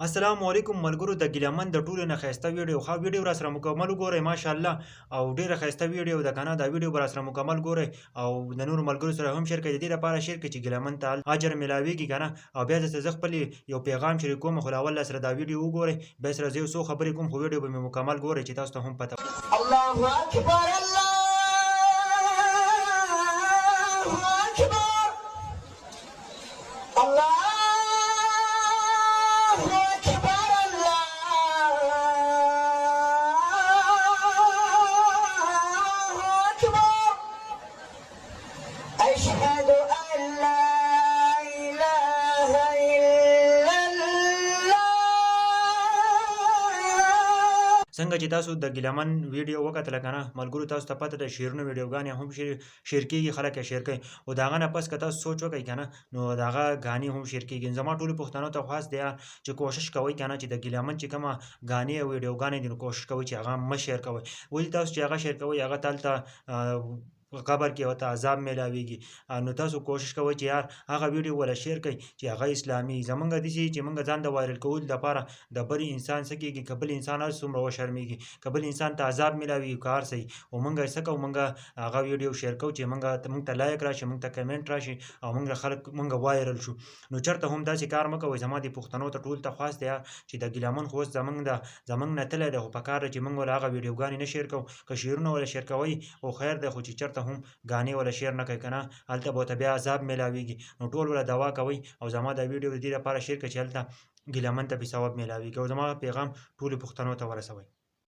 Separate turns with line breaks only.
السلام علیکم ملګرو د ګیلمن د ټولو نه ښایسته ویډیو ویډیو را سره مکمل وګورئ ماشاءالله او ډیره ښایسته ویډیو ده کنه دا ویډیو به را سره مکمل ګورئ او د نورو ملګرو سره هم شیر کړئ د دې لپاره شیر کړئ چې ګیلمن ته اجر میلاویږي کنه او بیا درته زه خپل یو پیغام شریکوم خو لاول سره دا ویډیو وګورئ بیا سره زه یو څو خبرې کوم خو ویډیو به مې مکمل ګورئ چې تاسو ته هم پته
الله اکبر الله اکبر الله أشهد أن لا إله إلا الله.
څنګه چې تاسو د ګیلمن ویډیو وکتل کنه ملګرو تاسو ته پته ده شیرونو ویډیوګانې هم شیر کیږي خلک یې شیر کوي او د هغه نه پس که تاسو سوچ وکئ کنه نو د هغه غانې هم شیر کیږي زما ټولو پښتنو ته خاص دی چې کوشش کوئ کنه چې د ګیلمن چې کومه غانې او ویډیوګانې دي نو کوشش کوئ چې هغه مه شیر کوئ ولې تاسو چې هغه شیر کوئ هغه تالته قبر کې ورته عذاب میلاویږي نو تاسو کوشش کوئ چې یار هغه ویډیو ولا شیر کړئ چې هغه اسلامي زمونږ داسې چې موږ ځان د وایرل کولو لپاره د بل انسان څه کېږي که بل انسان هر څومره وشرمېږي که بل انسان ته عذاب میلاویږي که هر څه او موږ یې څه کوو موږ هغه ویډیو شیر کوو چې موږ ته لایک راشي موږ ته کمنټ راشي او موږ وایرل شو نو چېرته هم داسې کار مه کوئ زما د پښتنو ته ټولو ته خاص دی چې د ګیلمن خو اوس زموږ نه تللی دی خو په کار دی چې موږ ولا هغه ویډیوګانې نه شیر کوو که شیرونه ولا شیر کوئ خو خیر دی خو چې چېرته هم غانې ولا شیر نه کوي کنه هلته به ورته بیا عذاب میلاویږي نو ټول ولا دعا کوئ او زما دا ویډیو د دې لپاره شیر کړئ چې هلته ګیلمن ته به ثواب میلاویږي او زما پیغام ټولو پښتنو ته ورسوئ